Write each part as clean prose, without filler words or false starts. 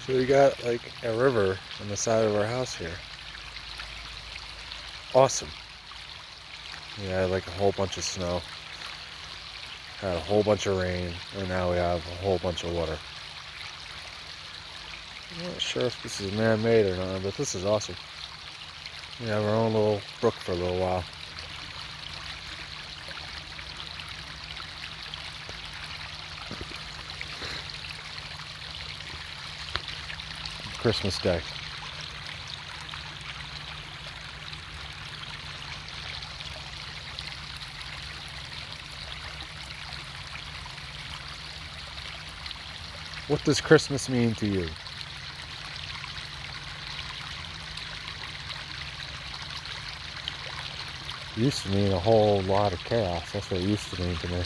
So we got like a river on the side of our house here. Awesome. We had like a whole bunch of snow. Had a whole bunch of rain, and now we have a whole bunch of water. I'm not sure if this is man-made or not, but this is awesome. We have our own little brook for a little while. Christmas Day. What does Christmas mean to you? It used to mean a whole lot of chaos. That's what it used to mean to me.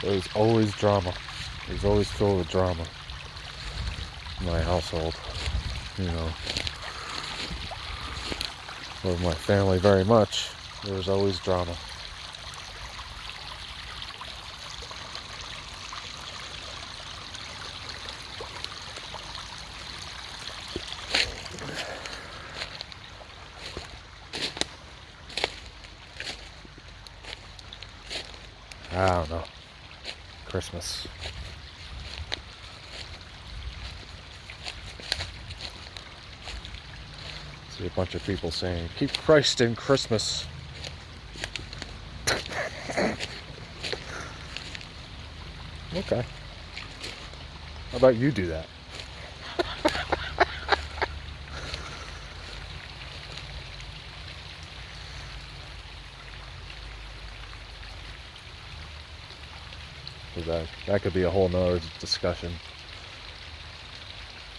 It was always drama. It was always filled with drama in my household. You know, with my family very much, there was always drama. I don't know. Christmas. See a bunch of people saying, "Keep Christ in Christmas." Okay. How about you do that? Because that could be a whole nother discussion.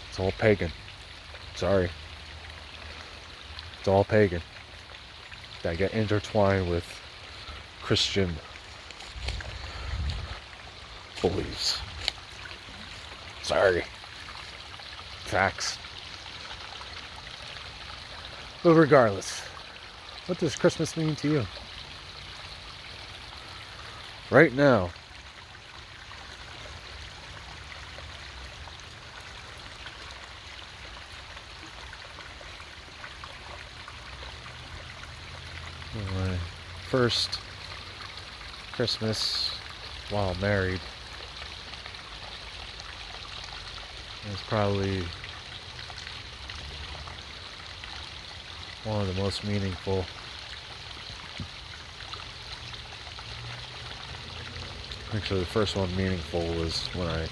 It's all pagan. Sorry. It's all pagan. That get intertwined with Christian beliefs. Sorry. Facts. But regardless, what does Christmas mean to you? Right now, my first Christmas while married was probably one of the most meaningful. Actually, the first one meaningful was when I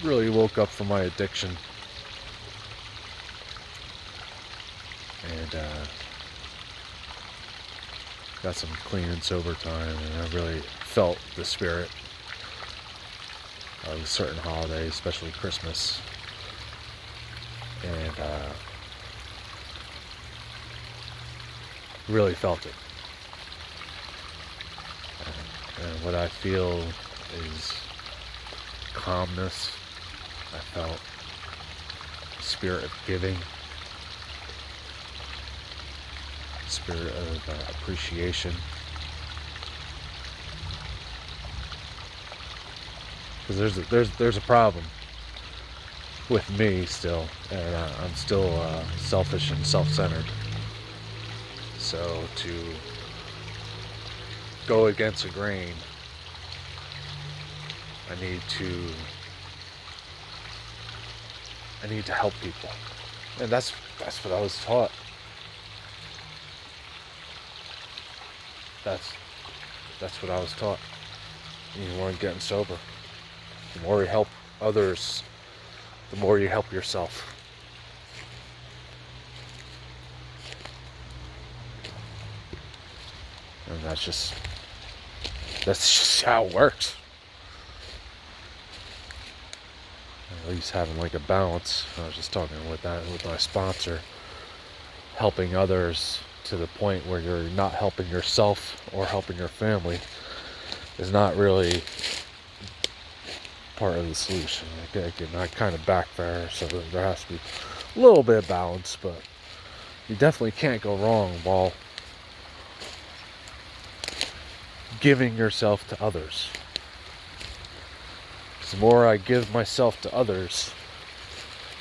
really woke up from my addiction and got some clean and sober time, and I really felt the spirit of a certain holiday, especially Christmas. And really felt it. And what I feel is calmness. I felt the spirit of giving, spirit of appreciation. Because there's a problem with me still, and I'm still selfish and self-centered. So to go against the grain, I need to help people, and that's what I was taught. That's what I was taught. You weren't getting sober. The more you help others, the more you help yourself. And that's just how it works. At least having like a balance. I was just talking with my sponsor, helping others to the point where you're not helping yourself or helping your family is not really part of the solution. It can kind of backfire, so there has to be a little bit of balance, but you definitely can't go wrong while giving yourself to others. The more I give myself to others,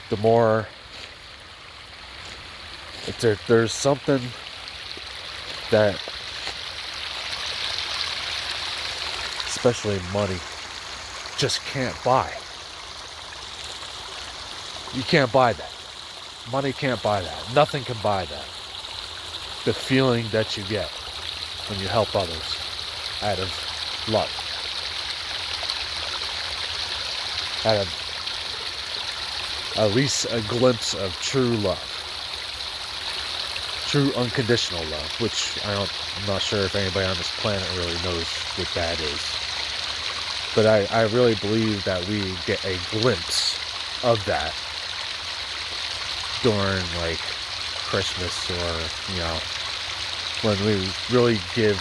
the more there's something that, especially money, just can't buy. You can't buy that. Money can't buy that. Nothing can buy that. The feeling that you get when you help others out of love. Out of at least a glimpse of true love. True unconditional love, which I'm not sure if anybody on this planet really knows what that is. But I really believe that we get a glimpse of that during like Christmas, or when we really give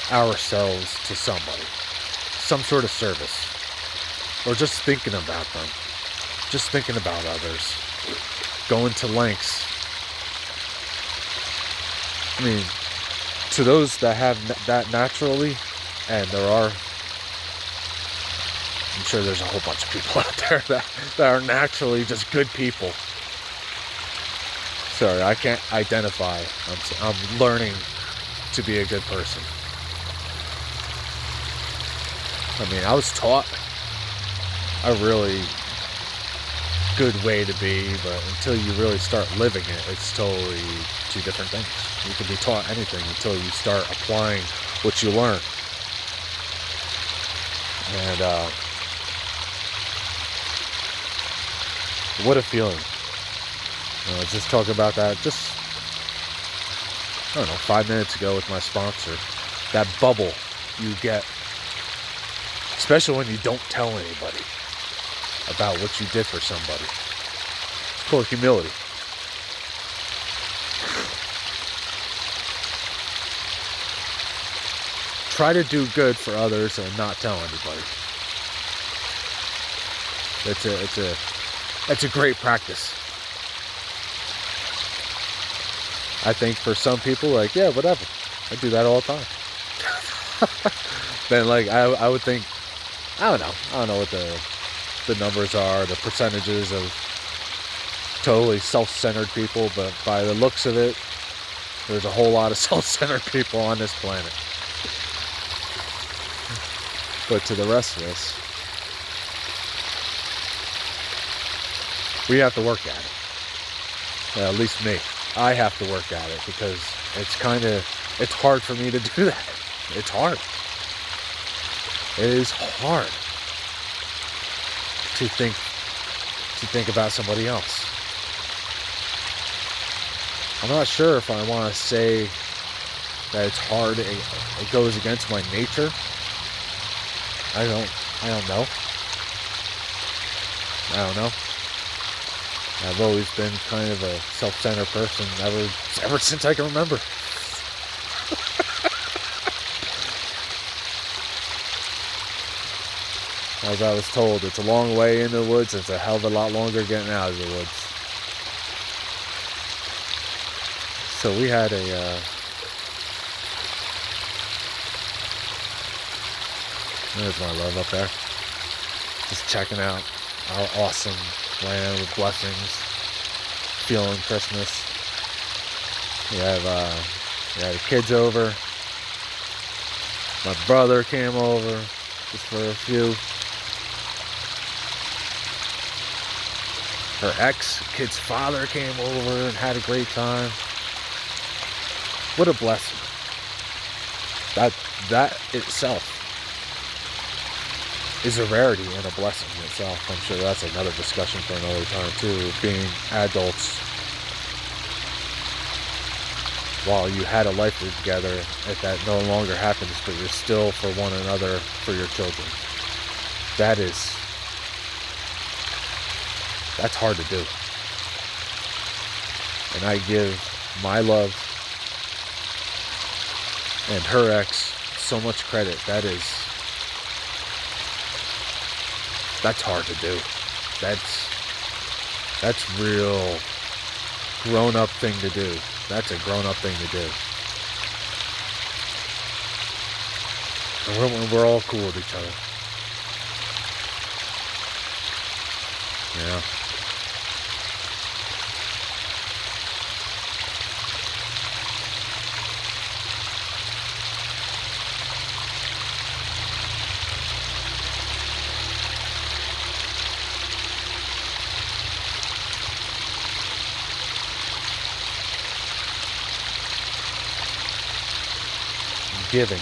ourselves to somebody, some sort of service, or just thinking about them, just thinking about others, going to lengths. I mean, to those that have that naturally, and there are, I'm sure there's a whole bunch of people out there that are naturally just good people. Sorry, I can't identify. I'm learning to be a good person. I mean, I was taught a really good way to be, but until you really start living it, it's totally two different things. You can be taught anything until you start applying what you learn. And what a feeling. I was just talking about that just, 5 minutes ago with my sponsor. That bubble you get, especially when you don't tell anybody about what you did for somebody. It's called humility. Try to do good for others and not tell anybody. It's a great practice. I think for some people, like, yeah, whatever. I do that all the time. Then, like, I would think, I don't know what the numbers are, the percentages of totally self-centered people, but by the looks of it, there's a whole lot of self-centered people on this planet. But to the rest of us, we have to work at it. At least me. I have to work at it, because it's hard for me to do that. It's hard. It is hard to think about somebody else. I'm not sure if I want to say that it's hard. It goes against my nature. I don't know. I've always been kind of a self-centered person ever since I can remember. As I was told, it's a long way in the woods. It's a hell of a lot longer getting out of the woods. So we had there's my love up there. Just checking out our awesome land with blessings, feeling Christmas. We had the kids over. My brother came over just for a few. Her kid's father came over and had a great time. What a blessing. That itself is a rarity and a blessing in itself. I'm sure that's another discussion for another time too, being adults while you had a life together, if that no longer happens, but you're still for one another, for your children. That's hard to do. And I give my love and her ex so much credit. That's hard to do. That's real grown-up thing to do. That's a grown-up thing to do. And we're all cool with each other. Yeah. Giving.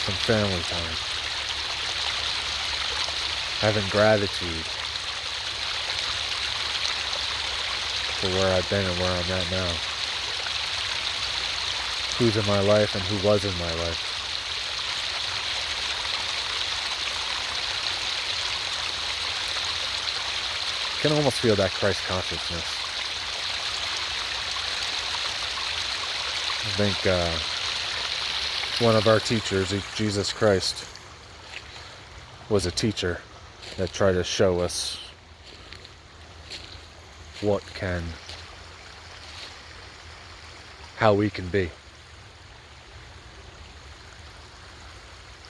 Some family time. Having gratitude for where I've been and where I'm at now. Who's in my life and who was in my life. I can almost feel that Christ consciousness. I think one of our teachers, Jesus Christ, was a teacher that tried to show us how we can be.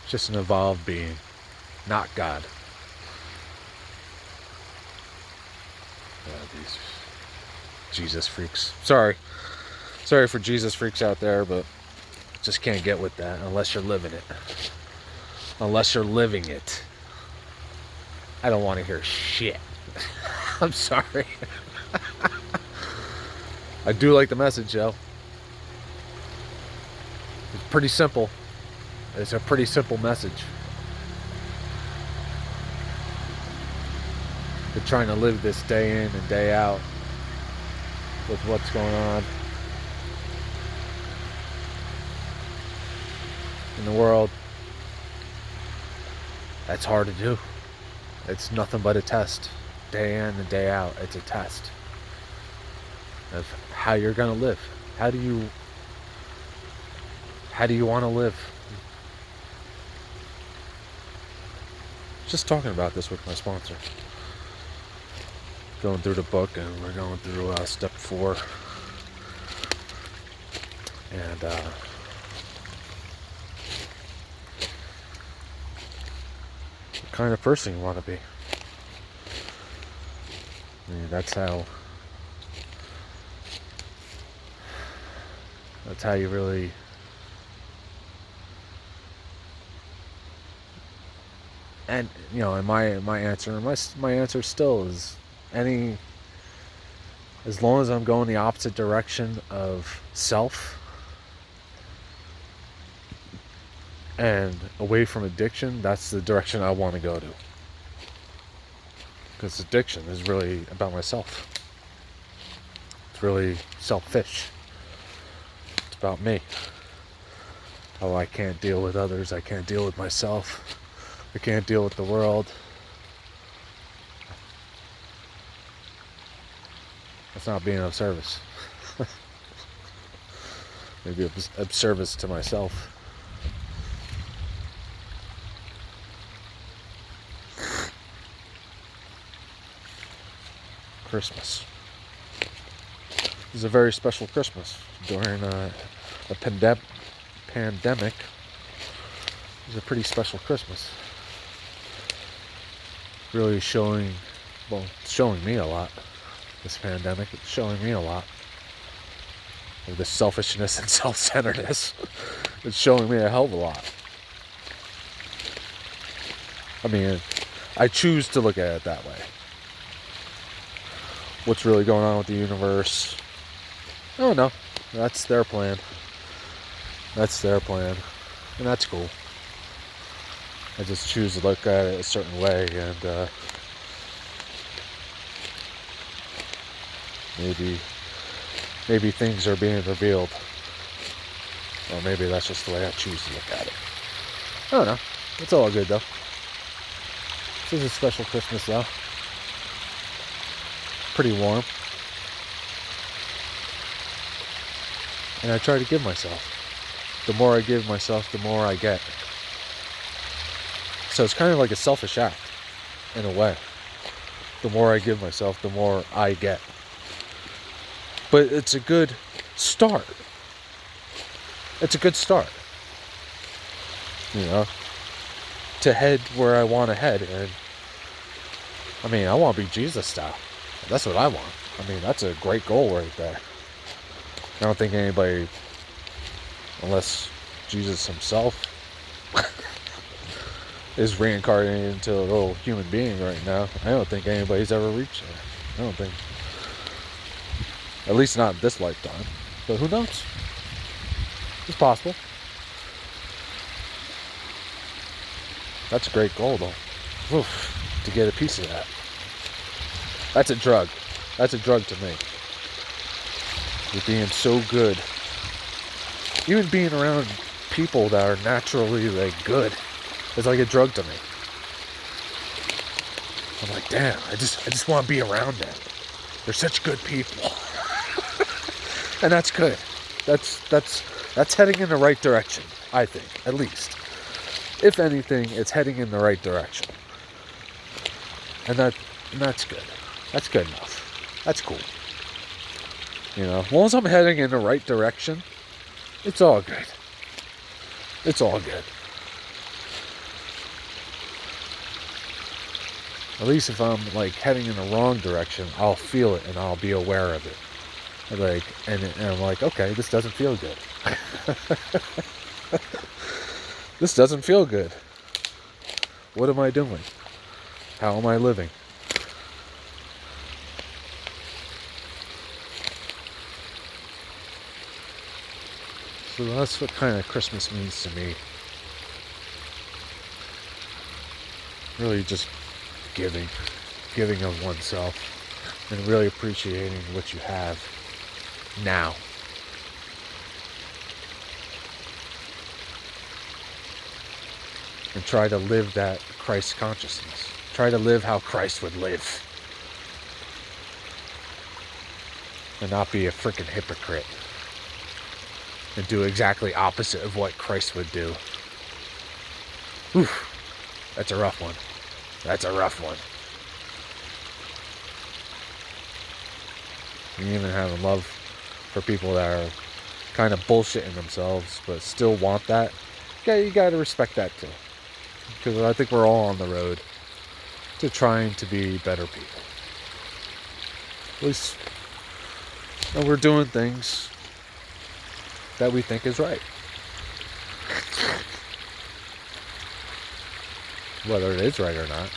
Just an evolved being, not God. These Jesus freaks. Sorry for Jesus freaks out there, but just can't get with that unless you're living it. Unless you're living it. I don't want to hear shit. I'm sorry. I do like the message, though. It's pretty simple. It's a pretty simple message. They're trying to live this day in and day out with what's going on in the world. That's hard to do. It's nothing but a test. Day in and day out, it's a test of how you're going to live. How do you want to live? Just talking about this with my sponsor. Going through the book, and we're going through step 4. And what kind of person you want to be. I mean, that's how you really and and my answer still is as long as I'm going the opposite direction of self and away from addiction, that's the direction I want to go to. Because addiction is really about myself. It's really selfish. It's about me. How I can't deal with others. I can't deal with myself. I can't deal with the world. That's not being of service. Maybe of service to myself. Christmas. This is a very special Christmas. During a pandemic, it's a pretty special Christmas. Really showing me a lot. This pandemic, it's showing me a lot of the selfishness and self-centeredness. It's showing me a hell of a lot. I mean, I choose to look at it that way. What's really going on with the universe? I don't know. That's their plan. And that's cool. I just choose to look at it a certain way, and maybe things are being revealed. Or maybe that's just the way I choose to look at it. I don't know. It's all good, though. This is a special Christmas, though. Pretty warm. And I try to give myself. The more I give myself, the more I get. So it's kind of like a selfish act, in a way. The more I give myself, the more I get. But it's a good start. It's a good start. You know, to head where I want to head. And I mean, I want to be Jesus style. That's what I want. I mean, that's a great goal right there. I don't think anybody, unless Jesus himself is reincarnated into a little human being right now, I don't think anybody's ever reached there. I don't think. At least not in this lifetime. But who knows? It's possible. That's a great goal, though. Oof, to get a piece of that. That's a drug. That's a drug to me. You're being so good. Even being around people that are naturally like good is like a drug to me. I'm like, damn, I just want to be around them. They're such good people. And that's good. That's heading in the right direction, I think, at least. If anything, it's heading in the right direction. And that's good. That's good enough. That's cool. You know, as long as I'm heading in the right direction, it's all good. It's all good. At least if I'm like heading in the wrong direction, I'll feel it and I'll be aware of it. Like, and I'm like, okay, this doesn't feel good. This doesn't feel good. What am I doing? How am I living? So that's what kind of Christmas means to me. Really just giving of oneself and really appreciating what you have now. And try to live that Christ consciousness. Try to live how Christ would live. And not be a freaking hypocrite. And do exactly opposite of what Christ would do. Oof. That's a rough one. That's a rough one. And even having love for people that are kind of bullshitting themselves, but still want that. Yeah, you gotta respect that too. Because I think we're all on the road to trying to be better people. At least we're doing things that we think is right. Whether it is right or not,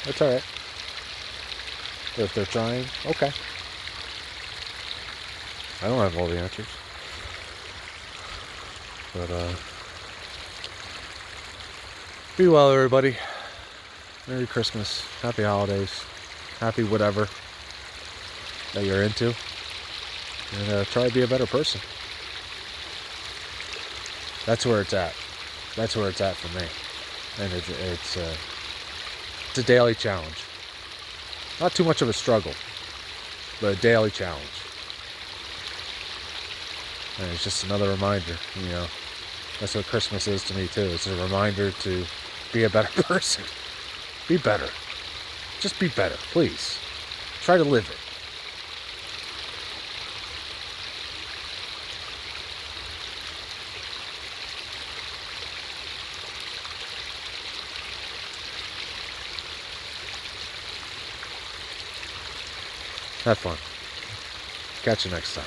that's alright. If they're trying, okay. I don't have all the answers. But, be well, everybody. Merry Christmas. Happy holidays. Happy whatever that you're into. And try to be a better person. That's where it's at. That's where it's at for me. And it's a daily challenge. Not too much of a struggle, but a daily challenge. And it's just another reminder, you know. That's what Christmas is to me too. It's a reminder to be a better person. Be better. Just be better, please. Try to live it. Have fun. Catch you next time.